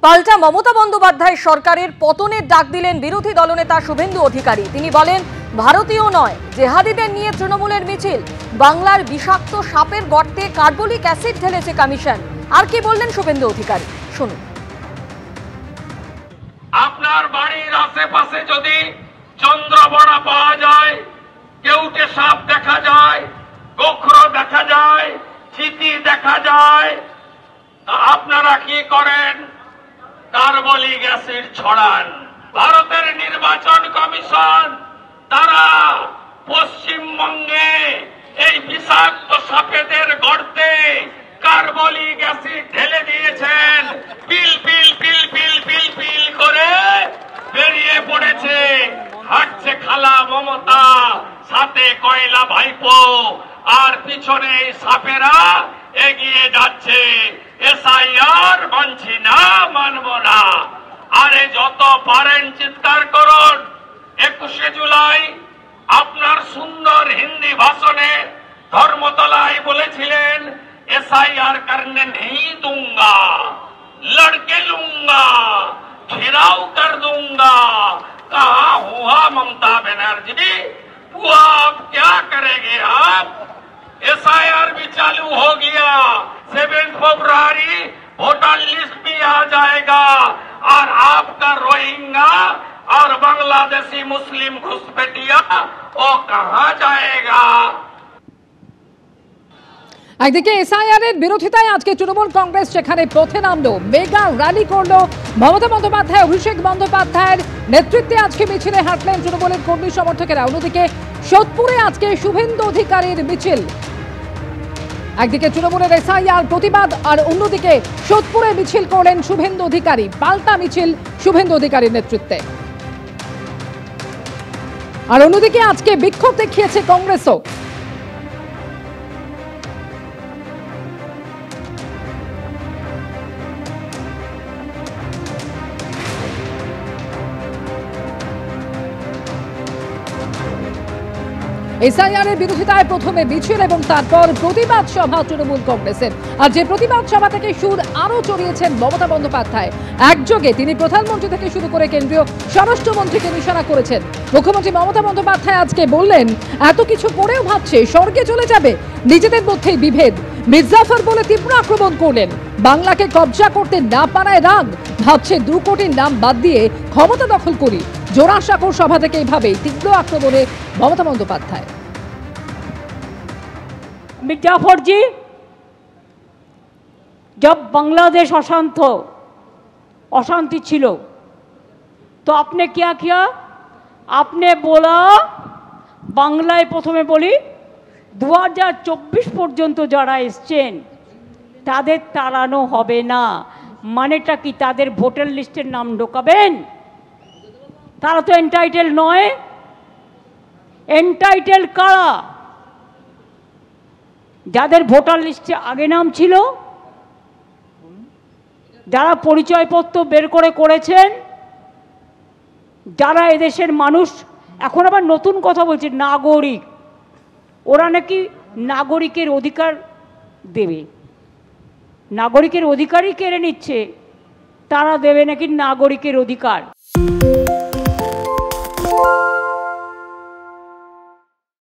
পাল্টা মমতা বন্দ্যোপাধ্যায় সরকারের পতনের ডাক দিলেন বিরোধী দলনেতা শুভেন্দু অধিকারী। তিনি বলেন, ভারতীয় নয়, জেহাদিদের নিয়ে তৃণমূলের মিছিল। বাংলার বিষাক্ত সাপের গর্তে কার্বলিক অ্যাসিড ঢেলেছে কমিশন। আর কি বললেন শুভেন্দু অধিকারী, শুনুন। আপনার বাড়ির আশেপাশে যদি চন্দ্রবড়া পাওয়া যায়, কেউটে সাপ দেখা যায়, গোখরো দেখা যায়, চিতি দেখা যায়, আপনারা কি করেন? কার্বলিক অ্যাসিড ছড়ান। ভারতের নির্বাচন কমিশন তারা পশ্চিমবঙ্গে এই বিষাক্ত সাপেদের গর্তে কার্বলিক অ্যাসিড ঢেলে দিয়েছেন। পিল পিল পিল পিল পিল পিল করে বেরিয়ে পড়েছে। হাঁটছে খালা মমতা, সাথে কয়লা ভাইপো, আর পিছনে সাপেরা এগিয়ে যাচ্ছে। এসআইআর মানছি না, মানব না। আরে যত পারেন চিৎকার করুন। 21শে জুলাই আপনার সুন্দর হিন্দি ভাষণে ধর্মতলায় বলেছিলেন, एसआईआर करने नहीं दूंगा, लड़के लूंगा, घिराव कर दूंगा। कहा हुआ ममता बनर्जी, वो आप क्या करेंगे? आप एसआईआर भी चालू हो गया, 7 फरवरी वोटर लिस्ट भी आ जाएगा, और आपका रोहिंग्या और बांग्लादेशी मुस्लिम घुसपैठिया वो कहाँ जाएगा? একদিকে এসআইআর এর বিরোধিতায় আজকে তৃণমূল কংগ্রেস সেখানে পথে নামলো, মেগা র্যালি করলো। মমতা বন্দ্যোপাধ্যায়, অভিষেক বন্দ্যোপাধ্যায়ের নেতৃত্বে আজকে মিছিলে হাঁটলেন তৃণমূলের কর্মী সমর্থকেরা। অন্যদিকে সোদপুরে আজকে শুভেন্দু অধিকারীর মিছিল। একদিকে তৃণমূলের এসআইআর প্রতিবাদ, আর অন্যদিকে সোদপুরে মিছিল করলেন শুভেন্দু অধিকারী। পাল্টা মিছিল শুভেন্দু অধিকারীর নেতৃত্বে। আর অন্যদিকে আজকে বিক্ষোভ দেখিয়েছে কংগ্রেসও। এসআইআর এর বিরোধিতায় প্রথমে মিছিল এবং তারপর প্রতিবাদ সভা তৃণমূল কংগ্রেসের। আর যে প্রতিবাদ সভা থেকে সুর আরো চড়িয়েছেন মমতা বন্দ্যোপাধ্যায়। একযোগে তিনি প্রধানমন্ত্রী থেকে শুরু করে কেন্দ্রীয় স্বরাষ্ট্রমন্ত্রীকে নিশানা করেছেন। মুখ্যমন্ত্রী মমতা বন্দ্যোপাধ্যায় আজকে বললেন, এত কিছু করেও ভাবছে স্বর্গে চলে যাবে, নিজেদের মধ্যেই বিভেদ। মির্জাফর বলে তীব্র আক্রমণ করলেন। বাংলাকে কবজা করতে না পারায় রাগ, ভাবছে 2 কোটির নাম বাদ দিয়ে ক্ষমতা দখল করি। জোড়াসাঁকোর সভা থেকে এইভাবেই তীব্র আক্রমণে মমতা বন্দ্যোপাধ্যায়। मिर्जाफर जी, जब बांग्लादेश अशांति छिलो तो आपने क्या किया? आपने बोला, बांग्लाয় প্রথমে বলি 2024 পর্যন্ত যারা এসছেন তাদের তাড়ানো হবে না। মানেটা কি? তাদের ভোটার লিস্টের নাম ঢোকাবেন? তারা তো এন্টাইটেল নয়। এন্টাইটেল কারা? যাদের ভোটার লিস্টে আগে নাম ছিল, যারা পরিচয়পত্র বের করেছেন, যারা এদেশের মানুষ। এখন আবার নতুন কথা বলছে নাগরিক। ওরা নাকি নাগরিকের অধিকার দেবে। নাগরিকের অধিকারই কেড়ে নিচ্ছে, তারা দেবে নাকি নাগরিকের অধিকার।